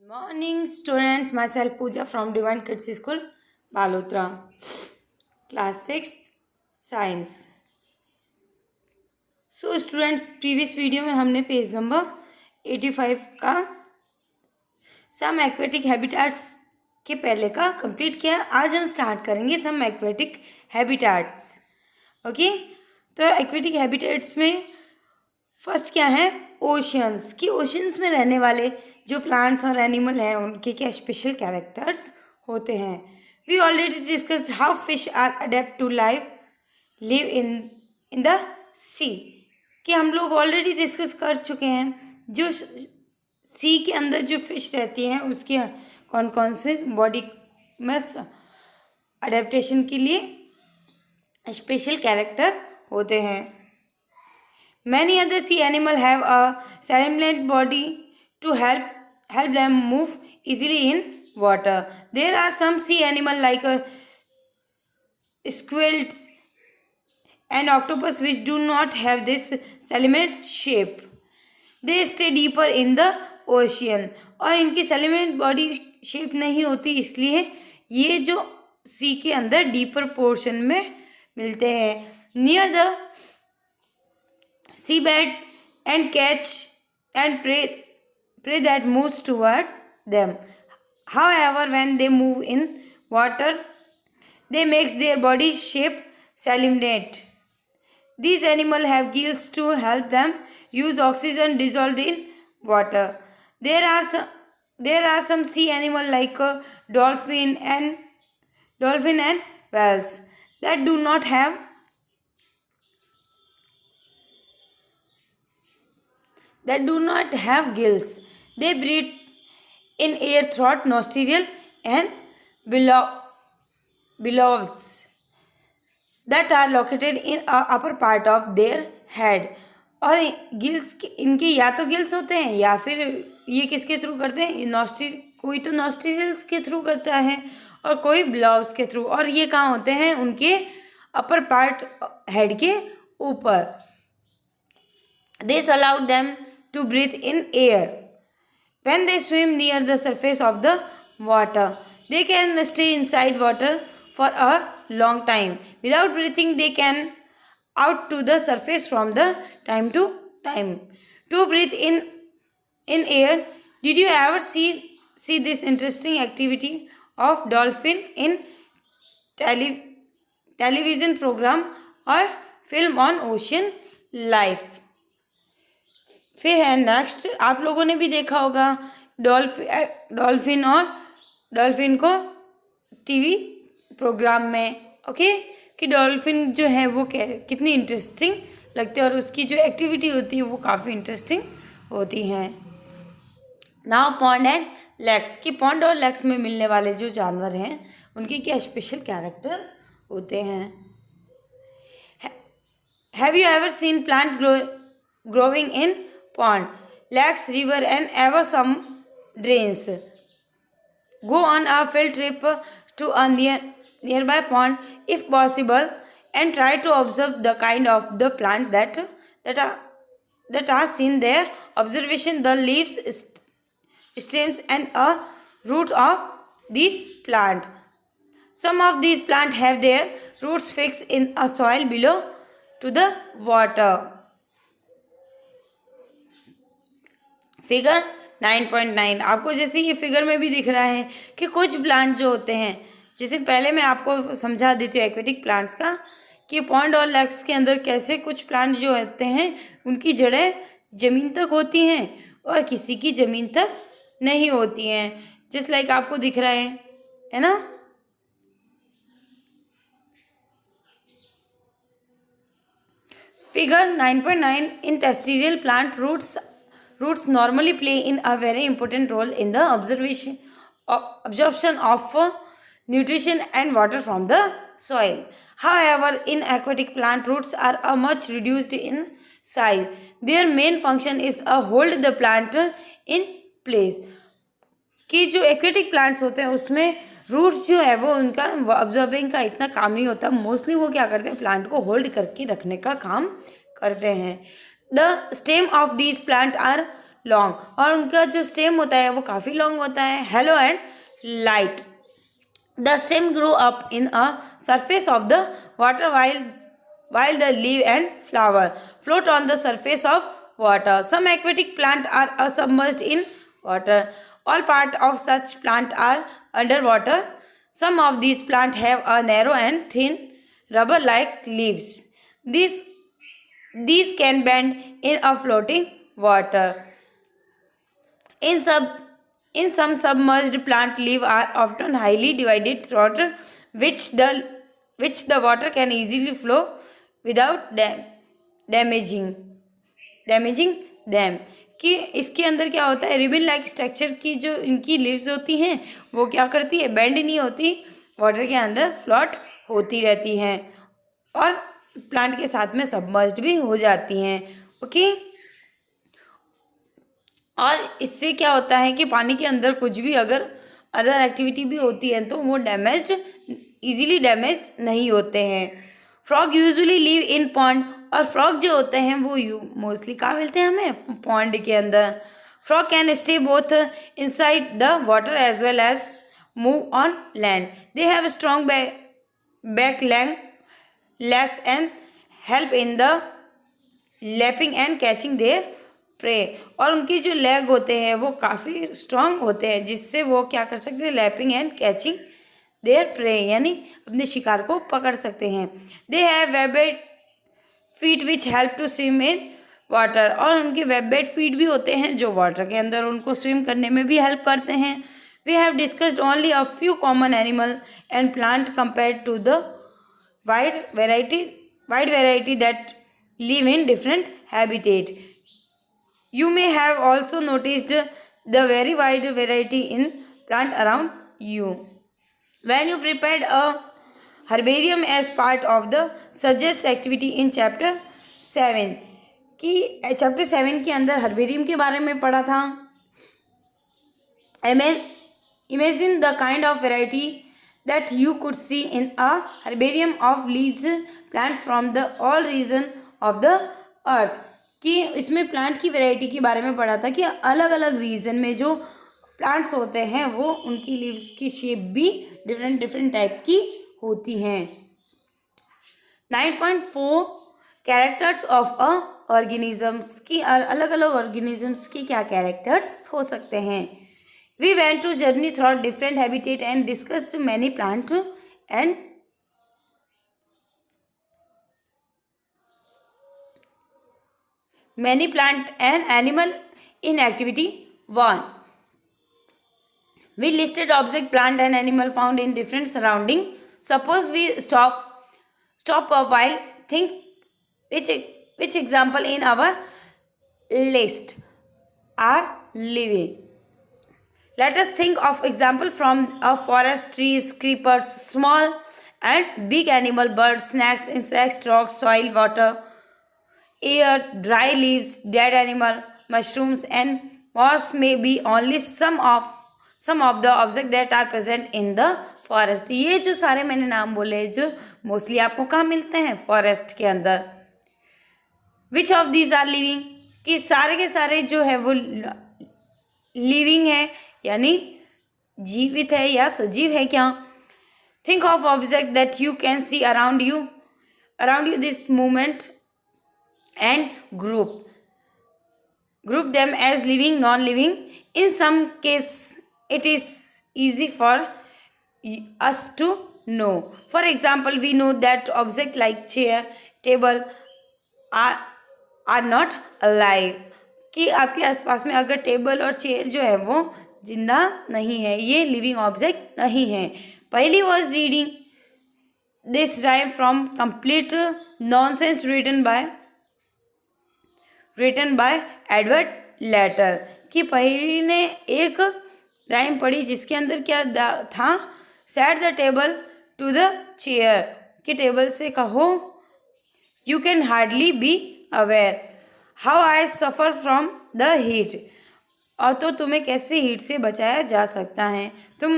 Morning students, myself Pooja from Divine Kids School, Balotra, class 6th science. So students, previous video में हमने page number 85 का सम aquatic habitats के पहले का complete किया. आज हम स्टार्ट करेंगे सम एक्वेटिक हैबिटेट्स. ओके, तो एक्वेटिक हैबिटेट्स में फर्स्ट क्या है, ओशियंस. कि ओशियंस में रहने वाले जो प्लांट्स और एनिमल हैं उनके क्या स्पेशल कैरेक्टर्स होते हैं. We already discuss how fish are adept to live in the sea. कि हम लोग ऑलरेडी डिस्कस कर चुके हैं जो सी के अंदर जो फिश रहती हैं उसके कौन कौन से बॉडी में अडेप्टेशन के लिए स्पेशल कैरेक्टर होते हैं. Many other sea animals have a salamated body to help them move easily in water. There are some sea animals like squids and octopus which do not have this salamated shape. They stay deeper in the ocean. और इनकी salamated body shape नहीं होती, इसलिए ये जो सी के अंदर deeper portion में मिलते हैं. Near the seabed and catch and prey that moves toward them. However, when they move in water, they make their body shape salinate. These animals have gills to help them use oxygen dissolved in water. There are some sea animals like dolphin and whales that do not have gills. They breathe in air through nostril and billows that are located in upper part of their head. और gills इनके या तो gills होते हैं या फिर ये किसके थ्रू करते हैं, नॉस्ट्रिल. कोई तो नॉस्ट्रिल्स के थ्रू करता है और कोई ब्लाउज के थ्रू. और ये कहाँ होते हैं, उनके अपर पार्ट हेड के ऊपर. This allowed them to breathe in air. When they swim near the surface of the water, they can stay inside water for a long time. Without breathing, they can out to the surface from the time to time. To breathe in air. Did you ever see this interesting activity of dolphin in television program or film on ocean life? फिर है next, आप लोगों ने भी देखा होगा dolphin को TV programme में. ओके, कि डॉल्फिन जो है वो कितनी इंटरेस्टिंग लगती है और उसकी जो एक्टिविटी होती है वो काफ़ी इंटरेस्टिंग होती हैं. Now pond and lakes. कि पॉन्ड और लेक्स में मिलने वाले जो जानवर हैं उनके क्या स्पेशल कैरेक्टर होते हैं. Have you ever scene plant growing in pond, lakes, river and ever some drains? Go on a field trip to a nearby pond if possible and try to observe the kind of the plant that are seen there. Observation the leaves, stems and a root of these plant. Some of these plants have their roots fixed in a soil below to the water. Figure 9.9 आपको जैसे ये figure में भी दिख रहा है कि कुछ प्लांट जो होते हैं, जैसे पहले मैं आपको समझा देती हूँ एक्वेटिक प्लांट्स का, कि पॉन्ड और लेक्स के अंदर कैसे कुछ प्लांट जो होते हैं उनकी जड़ें ज़मीन तक होती हैं और किसी की ज़मीन तक नहीं होती हैं. जस्ट लाइक आपको दिख रहा है ना. Figure 9.9 in terrestrial plant Roots normally play in a very important role in the absorption of nutrition and water from the soil. However, in aquatic plant, roots are much reduced in size. Their main function is hold the plant in place. कि जो aquatic plants होते हैं उसमें roots जो है वो उनका absorbing का इतना काम नहीं होता. मोस्टली वो क्या करते हैं, प्लांट को होल्ड करके रखने का काम करते हैं. The stem of these plants are long, और उनका जो स्टेम होता है वो काफ़ी लॉन्ग होता है. Hello and light. The stem grow up in a surface of the water while the leaf and flower float on the surface of water. Some aquatic plants are submerged in water. All parts of such plant are underwater. Some of these plants have a narrow and thin rubber-like leaves. These can bend in a floating water. In some submerged plant leaves are often highly divided throughout which the water can easily flow without damaging them. कि इसके अंदर क्या होता है, ribbon like structure की जो इनकी leaves होती हैं वो क्या करती है, बेंड नहीं होती, वाटर के अंदर फ्लोट होती रहती हैं और प्लांट के साथ में सबमर्ज्ड भी हो जाती हैं. ओके. और इससे क्या होता है कि पानी के अंदर कुछ भी अगर अदर एक्टिविटी भी होती है तो वो इजीली डैमेज्ड नहीं होते हैं. Frog usually live in pond, और फ्रॉग जो होते हैं वो मोस्टली कहाँ मिलते हैं हमें, पॉन्ड के अंदर. Frog can stay both inside the water as well as move on land. They have strong back legs and help in the lapping and catching their prey. और उनकी जो लेग होते हैं वो काफ़ी स्ट्रॉन्ग होते हैं जिससे वो क्या कर सकते हैं, leaping and catching their prey, यानी अपने शिकार को पकड़ सकते हैं. They have webbed feet which help to swim in water, और उनके वेबेड फीट भी होते हैं जो वाटर के अंदर उनको स्विम करने में भी हेल्प करते हैं. We have discussed only a few common animal and plant compare to the wide variety that live in different habitat. You may have also noticed the very wide variety in plant around you. When you prepared a herbarium as part of the suggest activity in chapter 7, कि chapter 7 के अंदर herbarium के बारे में पढ़ा था. Imagine the kind of variety that you could see in a herbarium of leaves plant from the all region of the earth. कि इसमें प्लांट की वैरायटी के बारे में पढ़ा था कि अलग अलग रीजन में जो प्लांट्स होते हैं वो उनकी लीव्स की शेप भी डिफरेंट टाइप की होती हैं. 9.4 कैरेक्टर्स ऑफ अ ऑर्गेनिजम्स, की अलग अलग ऑर्गेनिजम्स के क्या कैरेक्टर्स हो सकते हैं. We went to journey through different habitat and discussed many plant and animal in activity 1. We listed object, plant and animal found in different surrounding. Suppose we stop a while, think which example in our list are living. Let us think of example from a forest, trees, creepers, small and big animal, birds, snakes, insects, rocks, soil, water, air, dry leaves, dead animal, mushrooms and moss may be only some of the objects that are present in the forest. ये जो सारे मैंने नाम बोले जो mostly आपको कहाँ मिलते हैं, फॉरेस्ट के अंदर. Which of these are living, कि सारे के सारे जो है वो लिविंग है यानी जीवित है या सजीव है क्या. Think of object that you can see around you this movement and group them as living, non living. In some case it is easy for us to know. For example, we know that objects like chair, table are not alive. कि आपके आसपास में अगर table और chair जो है वो जिंदा नहीं है, ये लिविंग ऑब्जेक्ट नहीं है. पहली was reading this rhyme from complete nonsense written by Edward letter. कि पहली ने एक राइम पढ़ी जिसके अंदर क्या था, set the table to the chair, कि टेबल से कहो you can hardly be aware how I suffer from the heat. और तो तुम्हें कैसे हीट से बचाया जा सकता है, तुम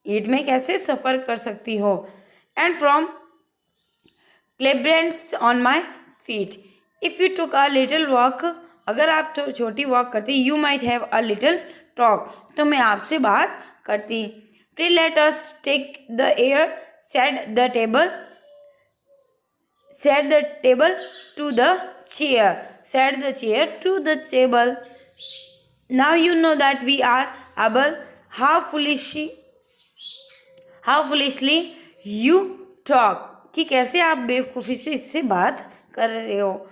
हीट में कैसे सफ़र कर सकती हो. एंड फ्रॉम क्लेब्रेंट्स on my feet, if you took a little walk अगर आप छोटी वॉक करती, you might have a little talk, तो मैं आपसे बात करती। Please let us take the air, set the table to the chair, set the chair to the table. Now you know that we are able. How foolishly you talk, कि कैसे आप बेवकूफ़ी से इससे बात कर रहे हो।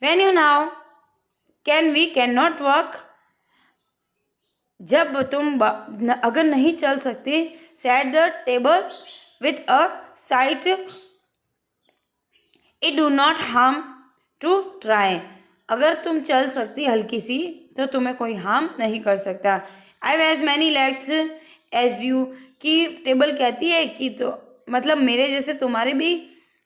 When you now cannot walk, जब तुम अगर नहीं चल सकते, set the table with a sight, it do not harm to try, अगर तुम चल सकती हल्की सी तो तुम्हें कोई हार्म नहीं कर सकता। I have as many legs as you, कि टेबल कहती है कि तो मतलब मेरे जैसे तुम्हारे भी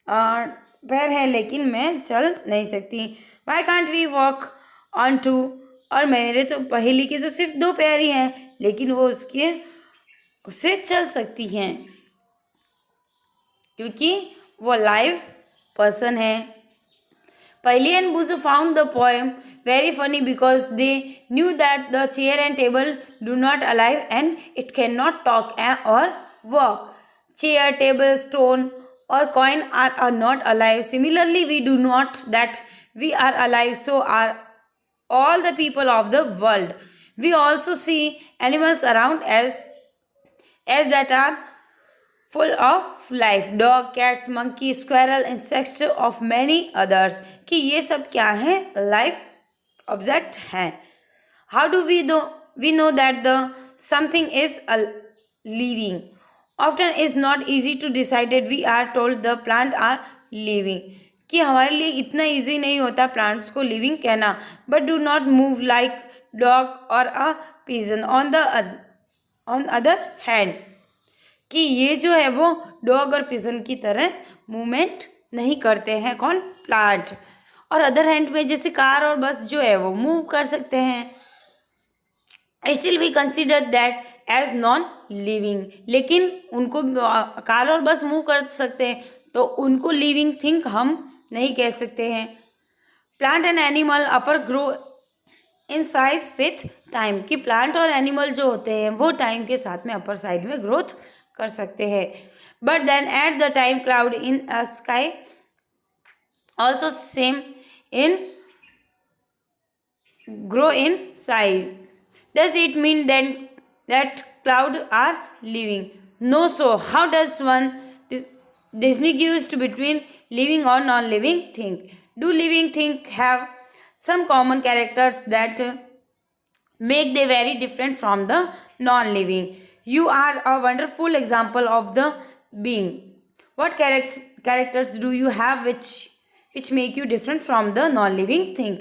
पैर हैं लेकिन मैं चल नहीं सकती। Why can't we walk on two, और मेरे तो पहेली के तो सिर्फ 2 पैर ही हैं लेकिन वो उससे चल सकती हैं क्योंकि वो लाइव पर्सन है। Paheli and Buzu found the poem very funny because they knew that the chair and table do not alive and it cannot talk or walk. Chair, table, stone or coin are not alive. Similarly, we do not that we are alive, so are all the people of the world. We also see animals around as that are full of life, dog, cats, monkey, squirrel, insects of many others, कि ये सब क्या है, life object हैं। How do we know that the something is living, often is not easy to decided, we are told the plant are living, कि हमारे लिए इतना ईजी नहीं होता प्लांट्स को लिविंग कहना। But do not move like dog और अ pigeon on other hand, कि ये जो है वो डॉग और पिजन की तरह मूवमेंट नहीं करते हैं, कौन, प्लांट। और अदर हैंड में जैसे कार और बस जो है वो मूव कर सकते हैं। Still we consider that as non living, लेकिन उनको कार और बस मूव कर सकते हैं तो उनको लिविंग थिंग हम नहीं कह सकते हैं। Plant and animal upper grow in size with time, कि प्लांट और एनिमल जो होते हैं वो टाइम के साथ में अपर साइड में ग्रोथ कर सकते हैं। But then at the time cloud in a sky also same in grow in size, does it mean then that cloud are living? No, so how does one distinguish between living or non-living thing? Do living things have some common characters that make them very different from the non-living? You are a wonderful example of the being. What characters do you have which make you different from the non-living thing?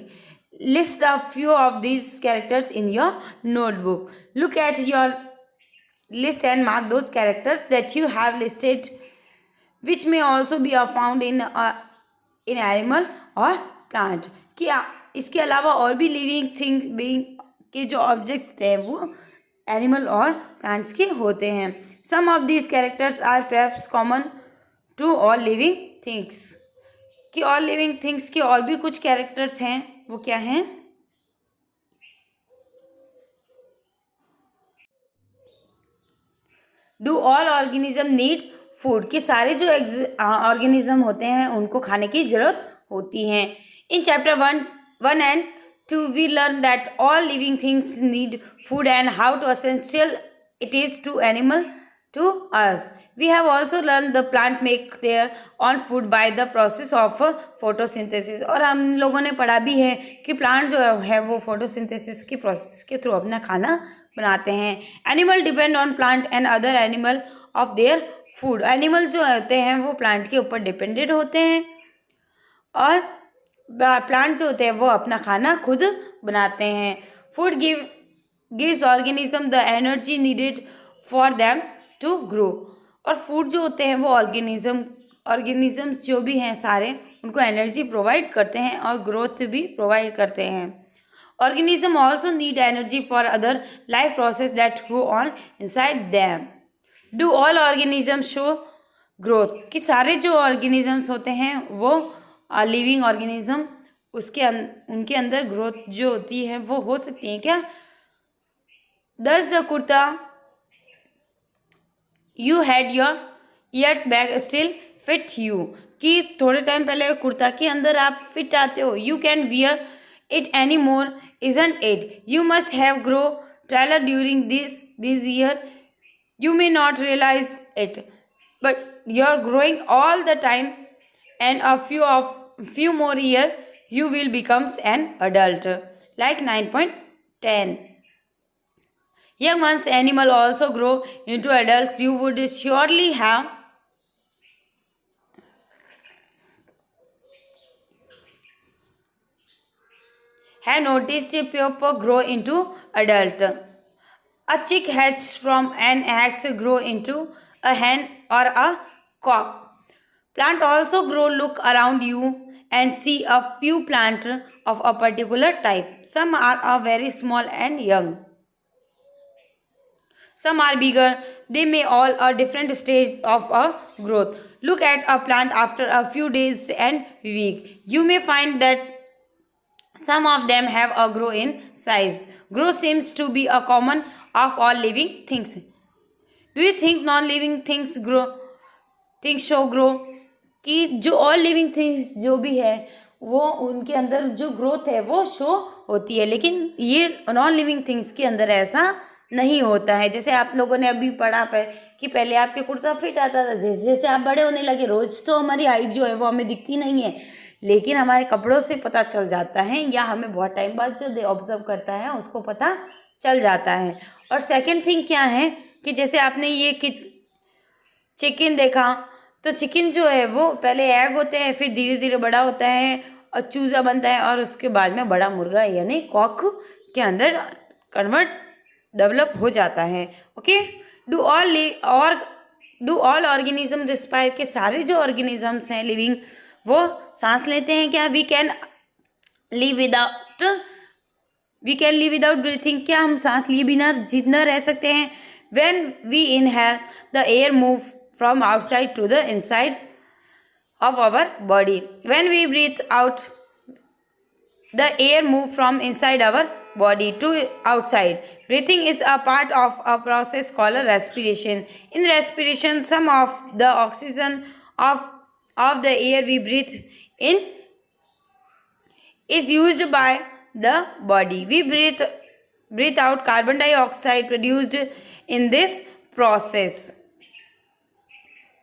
List a few of these characters in your notebook. Look at your list and mark those characters that you have listed, which may also be found in animal or plant. कि इसके अलावा और भी living thing being के जो objects हैं वो animal और प्लांट्स के होते हैं। Some of these characters are perhaps common to all living things, कि ऑल लिविंग थिंग्स के और भी कुछ कैरेक्टर्स हैं, वो क्या हैं? Do all organism need food, कि सारे जो ऑर्गेनिज्म होते हैं उनको खाने की ज़रूरत होती है। In chapter 1 and 2 we learn that all living things need food and how to essential it is to animal to us. We have also learned the plant make their own food by the process of photosynthesis, और हम लोगों ने पढ़ा भी है कि plant जो है वो फोटोसिंथेसिस की प्रोसेस के थ्रू अपना खाना बनाते हैं। Animal depend on plant and other animal of their food, animal जो होते हैं वो प्लांट के ऊपर डिपेंडेंट होते हैं और प्लांट जो होते हैं वो अपना खाना खुद बनाते हैं। Food gives organism the energy needed for them to grow, और फूड जो होते हैं वो ऑर्गेनिजम्स जो भी हैं सारे उनको एनर्जी प्रोवाइड करते हैं और ग्रोथ भी प्रोवाइड करते हैं। Organism also need energy for other life process that go on inside them. Do all organisms show growth, कि सारे जो ऑर्गेनिजम्स होते हैं वो लिविंग ऑर्गेनिज्म उनके अंदर ग्रोथ जो होती है वो हो सकती है क्या? Does the kurta you had your years back still fit you? कि थोड़े टाइम पहले कुर्ता के अंदर आप फिट आते हो. You can wear it anymore, isn't it? You must have grown taller during this year. You may not realize it, but you're growing all the time, and a few more year you will become an adult. Like 9.10. Young ones animal also grow into adults. You would surely have noticed a pupa grow into adult. A chick hatches from an egg grow into a hen or a cock. Plant also grow. Look around you and see a few plants of a particular type. Some are very small and young. Some are bigger. They may all a different stage of a growth. Look at a plant after a few days and weeks. You may find that some of them have a grow in size. Growth seems to be a common of all living things. Do you think non-living things show grow? कि जो all living things जो भी है वो उनके अंदर जो growth है वो शो होती है, लेकिन ये नॉन लिविंग थिंग्स के अंदर ऐसा नहीं होता है. जैसे आप लोगों ने अभी पढ़ा कि पहले आपके कुर्ता फिट आता था, जैसे जैसे आप बड़े होने लगे रोज़ तो हमारी हाइट जो है वो हमें दिखती नहीं है, लेकिन हमारे कपड़ों से पता चल जाता है, या हमें बहुत टाइम बाद जो ऑब्जर्व करता है उसको पता चल जाता है. और सेकंड थिंग क्या है कि जैसे आपने ये कि चिकन देखा, तो चिकन जो है वो पहले एग होते हैं, फिर धीरे धीरे बड़ा होता है और चूज़ा बनता है, और उसके बाद में बड़ा मुर्गा यानी कॉक के अंदर कन्वर्ट डेवलप हो जाता है. Okay. Do all organism respire? के सारे जो ऑर्गेनिजम्स हैं लिविंग वो सांस लेते हैं क्या? We can live without breathing? क्या हम सांस लिए बिना जिंदा रह सकते हैं? When we inhale the air move from outside to the inside of our body. When we breathe out, the air moves from inside our body to outside. Breathing is a part of a process called respiration. In respiration, some of the oxygen of the air we breathe in is used by the body. We breathe out carbon dioxide produced in this process.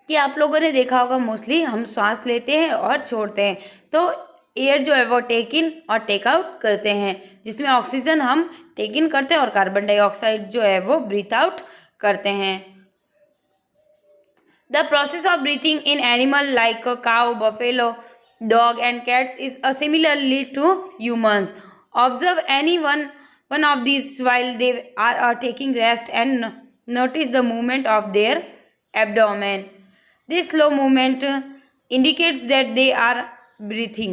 कि आप लोगों ने देखा होगा mostly हम सांस लेते हैं और छोड़ते हैं, तो एयर जो है वो टेक इन और टेक आउट करते हैं, जिसमें ऑक्सीजन हम टेक इन करते हैं और कार्बन डाइऑक्साइड जो है वो ब्रीथ आउट करते हैं. The process of breathing in animal like cow, buffalo, dog and cats is similarly to humans. Observe any one of these while they are taking rest and notice the movement of their abdomen. This slow movement indicates that they are breathing.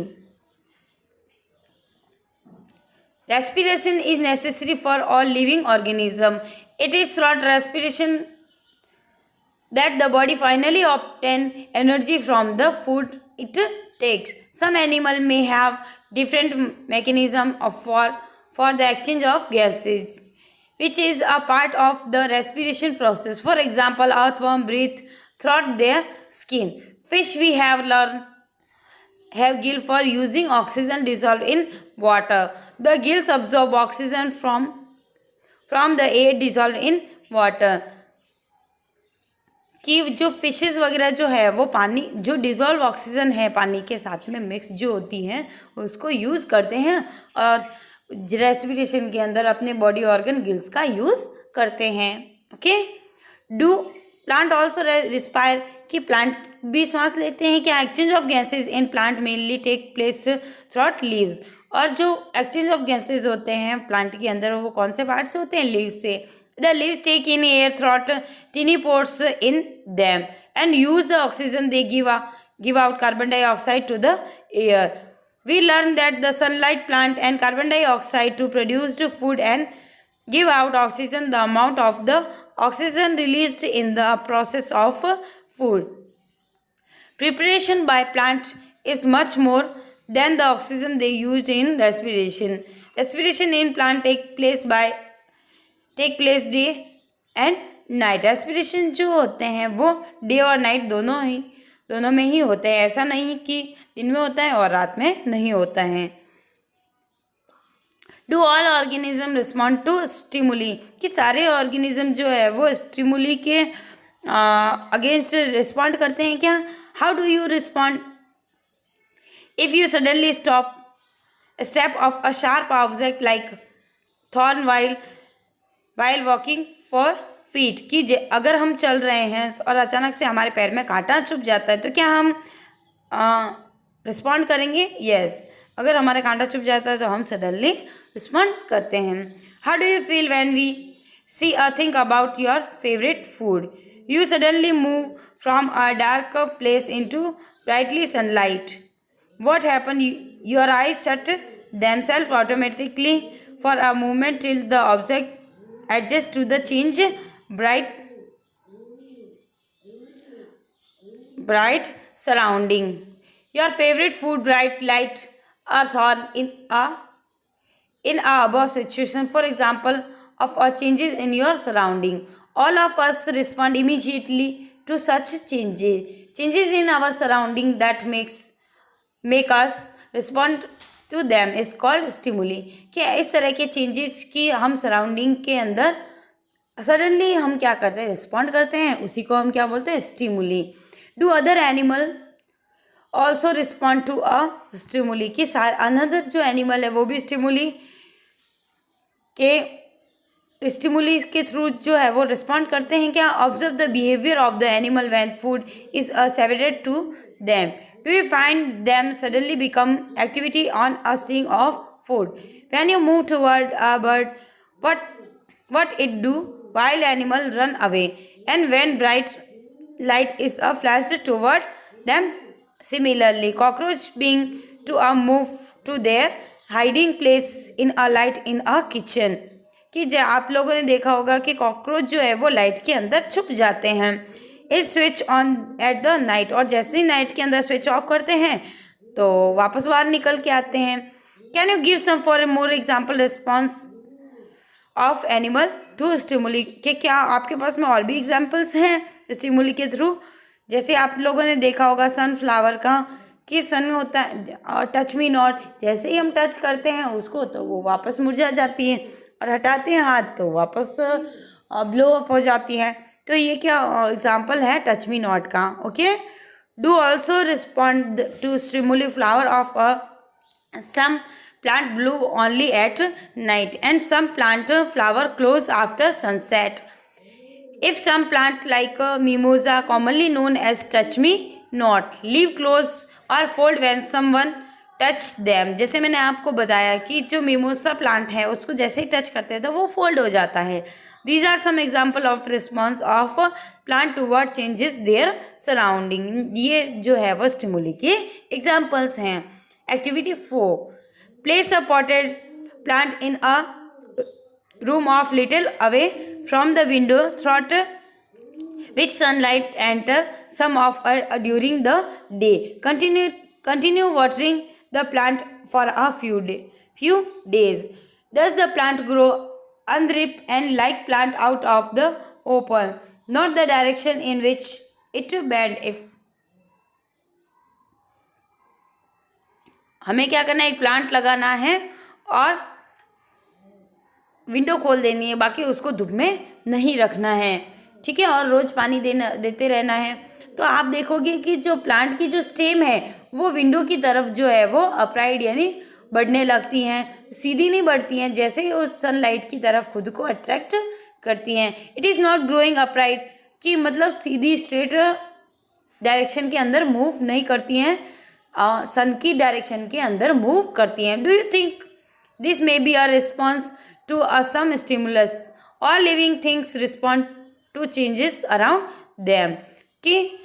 Respiration is necessary for all living organisms. It is through respiration that the body finally obtains energy from the food it takes. Some animals may have different mechanism for the exchange of gases, which is a part of the respiration process. For example, earthworm breathe through their skin. Fish we have gill for using oxygen dissolved in water. The gills absorb oxygen from the air dissolved in water. कि जो fishes वगैरह जो है वो पानी जो dissolve oxygen है पानी के साथ में मिक्स जो होती हैं उसको यूज़ करते हैं और रेस्पिरेशन के अंदर अपने बॉडी ऑर्गन गिल्स का यूज़ करते हैं. Okay. Do plant also respire? कि प्लांट भी सांस लेते हैं क्या? Exchange of gases in plant mainly take place through leaves. और जो एक्सचेंज ऑफ गैसेज होते हैं प्लांट के अंदर वो कौन से पार्ट से होते हैं? लीव्स से. The leaves take in air through tiny pores in them and use the oxygen they give out carbon dioxide to the air. We learn that the sunlight plant and carbon dioxide to produce food and give out oxygen. The amount of the oxygen released in the process of food preparation by plant is much more than the oxygen they used in respiration. Respiration in plant take place day and night. Respiration जो होते हैं वो day और night दोनों में ही होते हैं। ऐसा नहीं कि दिन में होता है और रात में नहीं होता है। Do all organism respond to stimuli, कि सारे ऑर्गेनिज्म जो है वो स्टिमुली के अगेंस्ट रिस्पॉन्ड करते हैं क्या? How do you respond if you suddenly step of a sharp object like thorn while walking for feet, कि अगर हम चल रहे हैं और अचानक से हमारे पैर में कांटा चुभ जाता है तो क्या हम रिस्पॉन्ड करेंगे? यस। अगर हमारा कांटा चुभ जाता है तो हम सडनली रिस्पॉन्ड करते हैं। How do you feel when we see a thing about your favourite food? You suddenly move from a dark place into brightly sunlight. What happen? Your eyes shut themselves automatically for a moment till the object adjusts to the change bright surrounding. Your favorite food, bright light or thorn in a above situation, for example of changes in your surrounding. All of us respond immediately to such changes in our surrounding that make us respond to them is called stimuli. क्या इस तरह के changes की हम surrounding के अंदर suddenly हम क्या करते हैं? रिस्पॉन्ड करते हैं। उसी को हम क्या बोलते हैं? Stimuli. Do other animal also respond to a stimuli, कि अनदर जो एनिमल है वो भी स्टिमुली के थ्रू जो है वो रिस्पॉन्ड करते हैं क्या? Observe the behaviour of the animal when food is served to them. Do you find them suddenly become activity on a seeing of food? When you move toward a bird, what it do? Wild animal run away, and when bright light is flashed toward them, similarly, cockroach being to move to their hiding place in a light in a kitchen. कि आप लोगों ने देखा होगा कि cockroach जो है वो लाइट के अंदर छुप जाते हैं। Is switch on at the night, और जैसे ही नाइट के अंदर स्विच ऑफ करते हैं तो वापस बाहर निकल के आते हैं। Can you give some for a more example response of animal to stimuli, के क्या आपके पास में और भी एग्जाम्पल्स हैं स्टिमुली के थ्रू? जैसे आप लोगों ने देखा होगा सनफ्लावर का, कि सन होता है और टच मी नॉट, जैसे ही हम टच करते हैं उसको तो वो वापस मुरझा जाती है, और हटाते हैं हाथ तो वापस ब्लो अप हो जाती है। तो ये क्या एग्जाम्पल है टच मी नॉट का। Okay. Do also respond to stimuli flower of some plant bloom only at night and some plant flower close after sunset. If some plant like mimosa commonly known as touch me not leave close or fold when someone touch them. जैसे मैंने आपको बताया कि जो mimosa plant है उसको जैसे ही touch करते हैं तो वो फोल्ड हो जाता है. These are some example of response of plant toward changes their surrounding. ये जो है वो स्टिमुली के एग्जाम्पल्स हैं. Activity 4. Place a potted plant in a room of little away from the window through which sunlight enter some of it during the day. Continue watering the plant for a few days. Does the plant grow unrip and like plant out of the open, not the direction in which it bend? if हमें क्या करना है, एक plant लगाना है और window खोल देनी है, बाकी उसको धूप में नहीं रखना है, ठीक है, और रोज पानी देते रहना है. तो आप देखोगे कि जो प्लांट की जो स्टेम है वो विंडो की तरफ जो है वो अपराइट यानी बढ़ने लगती हैं, सीधी नहीं बढ़ती हैं, जैसे ही उस सनलाइट की तरफ खुद को अट्रैक्ट करती हैं. It is not growing upright, कि मतलब सीधी स्ट्रेट डायरेक्शन के अंदर मूव नहीं करती हैं, सन की डायरेक्शन के अंदर मूव करती हैं. Do you think this may be a response to some stimulus? All living things respond to changes around them, कि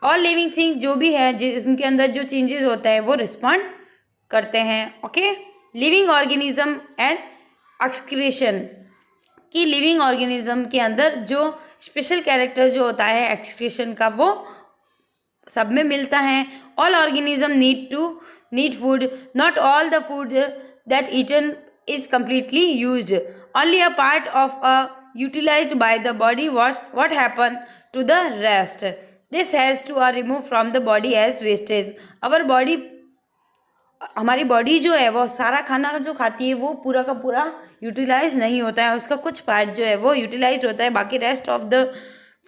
ऑल लिविंग थिंग्स जो भी है जिनके अंदर जो चेंजेस होता है वो रिस्पॉन्ड करते हैं. Okay. Living organism and excretion, कि लिविंग ऑर्गेनिज्म के अंदर जो स्पेशल कैरेक्टर जो होता है एक्सक्रीशन का वो सब में मिलता है। All organism need food, not all the food that eaten is completely used, only a part of a utilized by the body. What happen to the rest? This has to are removed from the body as wastage. our body हमारी body जो है वो सारा खाना जो खाती है वो पूरा का पूरा यूटिलाइज नहीं होता है, उसका कुछ पार्ट जो है वो यूटिलाइज होता है, बाकी रेस्ट ऑफ द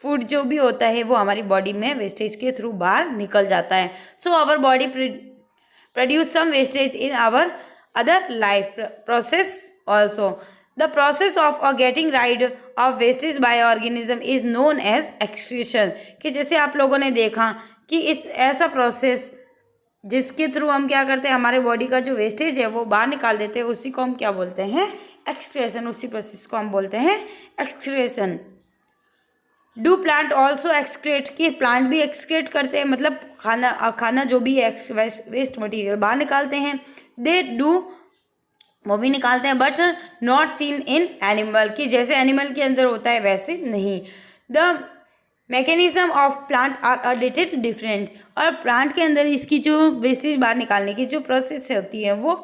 फूड जो भी होता है वो हमारी बॉडी में वेस्टेज के थ्रू बाहर निकल जाता है। So our body produce some wastage in our other life process also. The process of getting rid of wastage by organism is known as excretion. कि जैसे आप लोगों ने देखा कि इस ऐसा प्रोसेस जिसके थ्रू हम क्या करते हैं, हमारे बॉडी का जो वेस्टेज है वो बाहर निकाल देते हैं, उसी को हम क्या बोलते हैं, एक्सक्रेशन। उसी प्रोसेस को हम बोलते हैं excretion. Do plant also excrete, कि प्लांट भी एक्सक्रेट करते हैं, मतलब खाना जो भी है वेस्ट मटेरियल बाहर निकालते हैं। दे डू, वो भी निकालते हैं, but not seen in animal, कि जैसे एनिमल के अंदर होता है वैसे नहीं। The mechanism of plant are a little different, और प्लांट के अंदर इसकी जो वेस्टेज बाहर निकालने की जो प्रोसेस होती है वो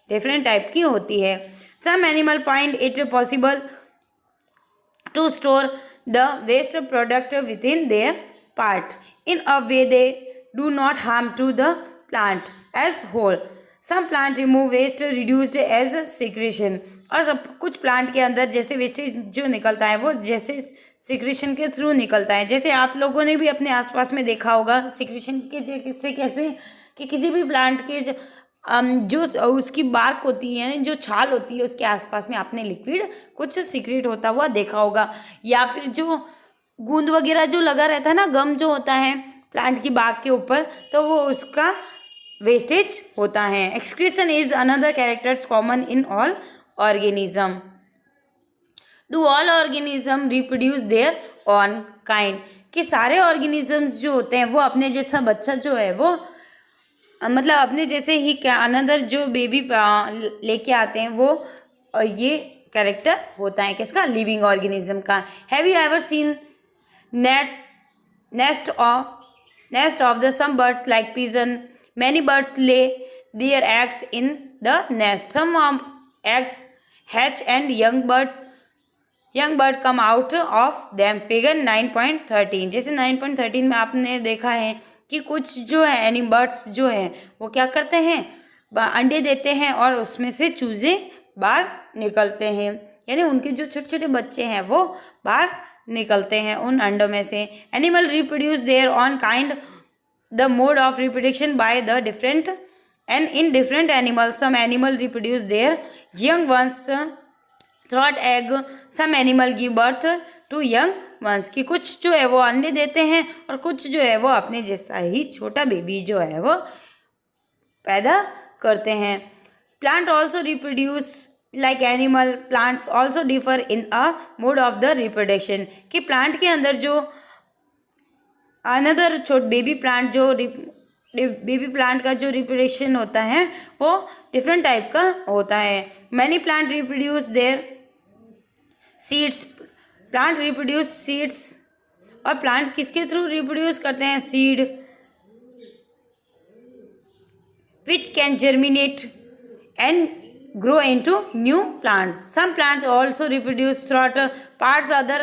डिफरेंट टाइप की होती है। Some animal find it possible to store the waste product within their part in a way they do not harm to the plant as whole. Some plant remove waste reduced as secretion, और सब कुछ plant के अंदर जैसे wastage जो निकलता है वो जैसे सिक्रेशन के थ्रू निकलता है। जैसे आप लोगों ने भी अपने आसपास में देखा होगा सिक्रेशन के जैसे कैसे कि किसी भी प्लांट के जो उसकी बार्क होती है यानी जो छाल होती है उसके आसपास में आपने लिक्विड कुछ सीक्रेट होता हुआ देखा होगा, या फिर जो गूंद वगैरह जो लगा रहता है ना, गम जो होता है प्लांट की बाग के ऊपर, तो वो उसका वेस्टेज होता है। Excretion is another characters common in all organism. Do all organism reproduce their own kind, कि सारे ऑर्गेनिजम्स जो होते हैं वो अपने जैसा बच्चा जो है वो मतलब अपने जैसे ही क्या अनदर जो बेबी लेके आते हैं वो ये कैरेक्टर होता है किसका, लिविंग ऑर्गेनिज्म का। Have you ever seen nest of the some birds like pigeon, many birds lay their eggs in the nest, some eggs hatch and young bird come out of them. Figure 9.13, जैसे 9.13 में आपने देखा है कि कुछ जो है एनी बर्ड्स जो हैं वो क्या करते हैं, अंडे देते हैं और उसमें से चूजे बाहर निकलते हैं, यानी उनके जो छोटे छोटे बच्चे हैं वो बाहर निकलते हैं उन अंडों में से। Animal reproduce their own kind, the mode of reproduction by the different and in different animals. Some animal reproduce their young ones throughout egg, some animal give birth to young ones, की कुछ जो है वो अंडे देते हैं और कुछ जो है वो अपने जैसा ही छोटा बेबी जो है वो पैदा करते हैं। Plant also reproduce like animal, plants also differ in a mode of the reproduction, कि प्लांट के अंदर जो अनदर बेबी प्लांट का जो रिप्रोडक्शन होता है वो डिफरेंट टाइप का होता है। Many plant reproduce their seeds, plant reproduce seeds, और प्लांट किसके थ्रू रिप्रोड्यूस करते हैं, seed which can germinate and grow into new plants. Some plants also reproduce throughout parts other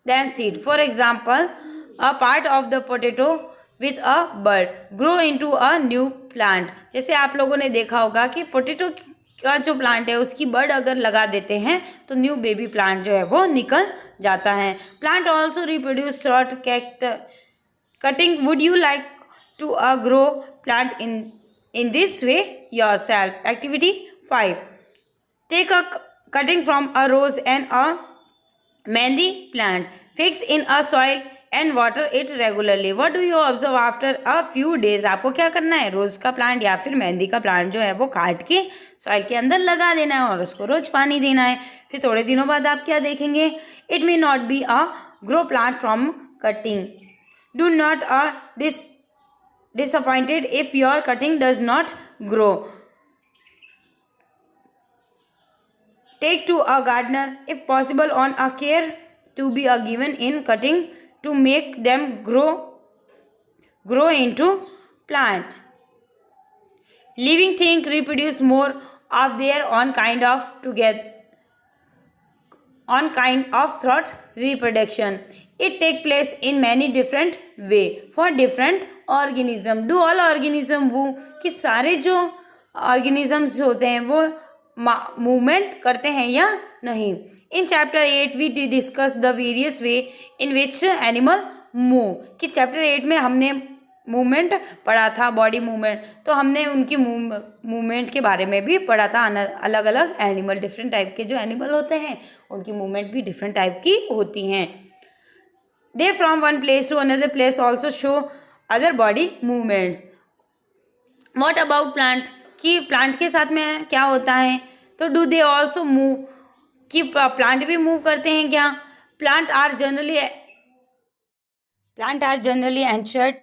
than seed. For example, a part of the potato with a bud grow into a new plant. जैसे आप लोगों ने देखा होगा कि potato का जो plant है उसकी बर्ड अगर लगा देते हैं तो न्यू बेबी प्लांट जो है वो निकल जाता है। Plant also reproduce throughout cutting. Would you like to grow plant in this way yourself? Activity 5. Take a cutting from a rose and a mehndi plant. Fix in a soil and water it regularly. What do you observe after a few days? आपको क्या करना है, रोज़ का plant या फिर मेहंदी का plant जो है वो काट के सॉइल के अंदर लगा देना है और उसको रोज़ पानी देना है। फिर थोड़े दिनों बाद आप क्या देखेंगे, it may not be a grow plant from cutting. Do not disappointed if your cutting does not grow. Take to a gardener if possible on a care to be given in cutting to make them grow grow into plant. Living things reproduce more of their own kind of together on kind of thought reproduction. It take place in many different way for different organism. Do all organism वो कि सारे जो organisms होते हैं वो movement करते हैं या नहीं. In chapter 8 we discuss the various way in which animal move. कि chapter 8 में हमने मूवमेंट पढ़ा था, बॉडी मूवमेंट, तो हमने उनकी मूवमेंट के बारे में भी पढ़ा था. अलग अलग एनिमल, डिफरेंट टाइप के जो एनिमल होते हैं उनकी मूवमेंट भी डिफरेंट टाइप की होती हैं. They from one place to another place also show other body movements. What about plant, कि प्लांट के साथ में क्या होता है, तो डू दे ऑल्सो मूव, कि प्लांट भी मूव करते हैं क्या. Plant are generally anchored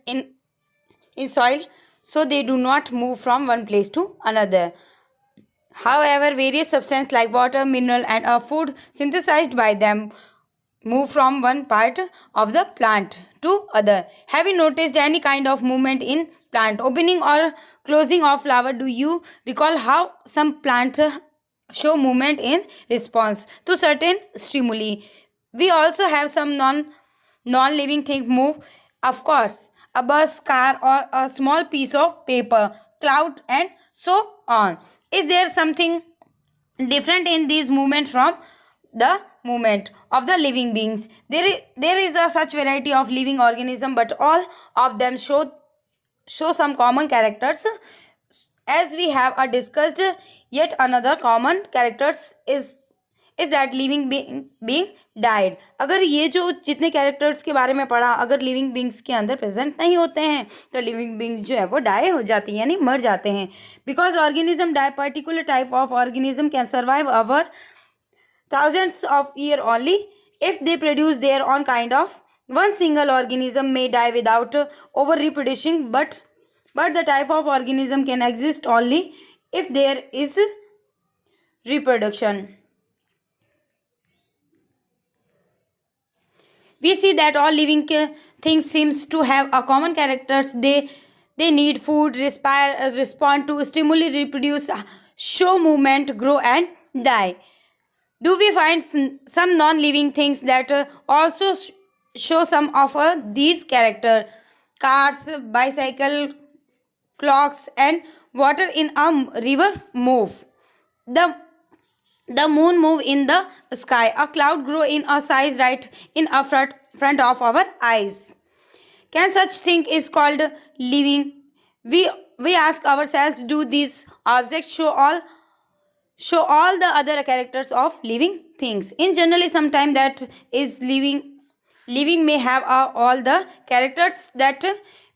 in soil, so they do not move from one place to another. However, various substances like water, mineral and food synthesized by them move from one part of the plant to other. Have you noticed any kind of movement in plant? Opening or closing of flower. Do you recall how some plants show movement in response to certain stimuli? We also have some non-living things move, of course. A bus, car, or a small piece of paper, cloud, and so on. Is there something different in these movements from the movement of the living beings? There is a such variety of living organisms, but all of them show some common characters. As we have discussed, yet another common characters is that living being died. अगर ये जो जितने characters के बारे में पढ़ा, अगर living beings के अंदर प्रेजेंट नहीं होते हैं तो लिविंग बींग्स जो है वो डाई हो जाती है, यानी मर जाते हैं. Because organism die, particular type of organism can survive over thousands of years only if they produce their own kind of. One single organism may die without over reproducing, but the type of organism can exist only if there is reproduction. We see that all living things seems to have a common characters. They need food, respond to stimuli, reproduce, show movement, grow and die. Do we find some non-living things that also show some of these characters? Cars, bicycle, clocks and water in a river move. The moon move in the sky. A cloud grow in a size right in a front of our eyes. Can such thing is called living? We ask ourselves, do these objects show all the other characters of living things? In generally, sometime that is living may have all the characters that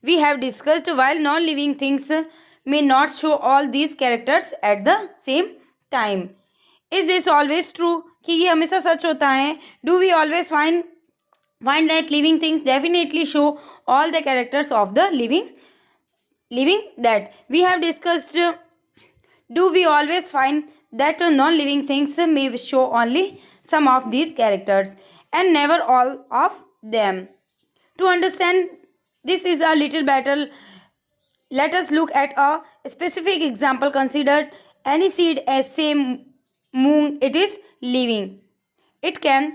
we have discussed, while non-living things may not show all these characters at the same time. Is this always true? कि ये हमेशा सच होता है? Do we always find that living things definitely show all the characters of the living that we have discussed? Do we always find that non-living things may show only some of these characters and never all of them? To understand this is a little better, let us look at a specific example. Consider any seed as same moon. It is living. It can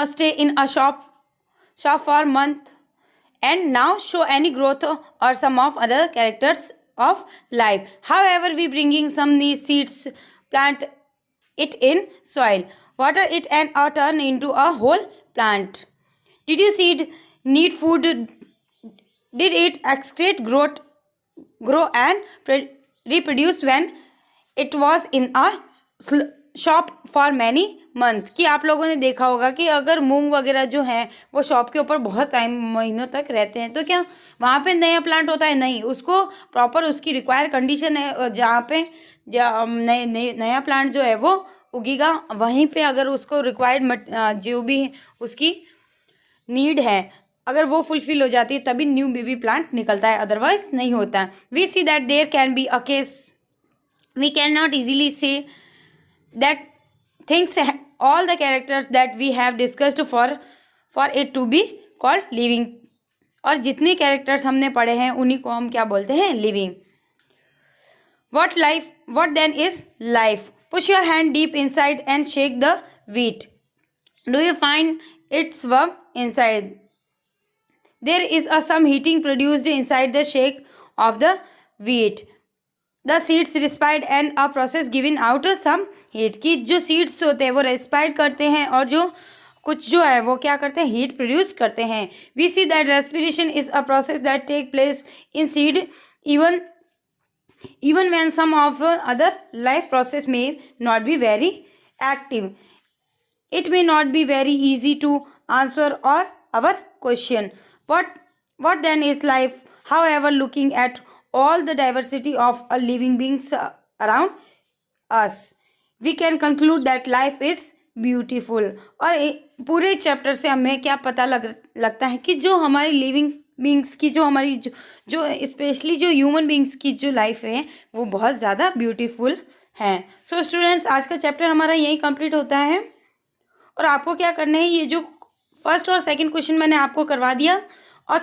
stay in a shop for a month and now show any growth or some of other characters of life. However, we bringing some seeds, plant it in soil, water it and turn into a whole plant. Did you seed need food? Did it excrete, grow and reproduce when it was in a shop for many month? कि आप लोगों ने देखा होगा कि अगर मूंग वगैरह जो है वो शॉप के ऊपर बहुत टाइम, महीनों तक रहते हैं, तो क्या वहाँ पे नया प्लांट होता है? नहीं, उसको प्रॉपर उसकी रिक्वायर्ड कंडीशन है जहाँ पे नया प्लांट जो है वो उगेगा, वहीं पे अगर उसको रिक्वायर्ड जो भी उसकी नीड है अगर वो फुलफिल हो जाती है तभी न्यू बेबी प्लांट निकलता है, अदरवाइज नहीं होता. We see that there can be a case. We cannot easily say that things all the characters that we have discussed for it to be called living और जितने characters हमने पढ़े हैं उन्हीं को हम क्या बोलते हैं, living. What then is life? Push your hand deep inside and shake the wheat. Do you find its warm inside? There is some heating produced inside the shake of the wheat. The seeds respire and a process giving out some heat. कि जो seeds होते हैं वो respire करते हैं और जो कुछ जो है वो क्या करते हैं, हीट प्रोड्यूस करते हैं। We see that respiration is a process that take place in seed even when some of other life process may not be very active. It may not be very easy to answer or our question. What then is life? However, looking at all the diversity of a living beings around us, we can conclude that life is beautiful. और पूरे chapter से हमें क्या पता लगता है कि जो हमारी लिविंग बींग्स की जो हमारी जो स्पेशली जो ह्यूमन बींग्स की जो लाइफ है वो बहुत ज़्यादा ब्यूटीफुल है। सो स्टूडेंट्स, आज का चैप्टर हमारा यही कंप्लीट होता है और आपको क्या करना है, ये जो फर्स्ट और सेकंड क्वेश्चन मैंने आपको करवा दिया और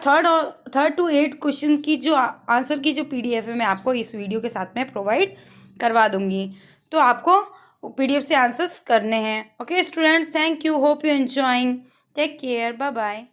थर्ड टू 8 क्वेश्चन की जो आंसर की जो PDF है मैं आपको इस वीडियो के साथ में प्रोवाइड करवा दूंगी। तो आपको PDF से आंसर्स करने हैं। Okay students, thank you, hope you enjoying, take care, bye bye.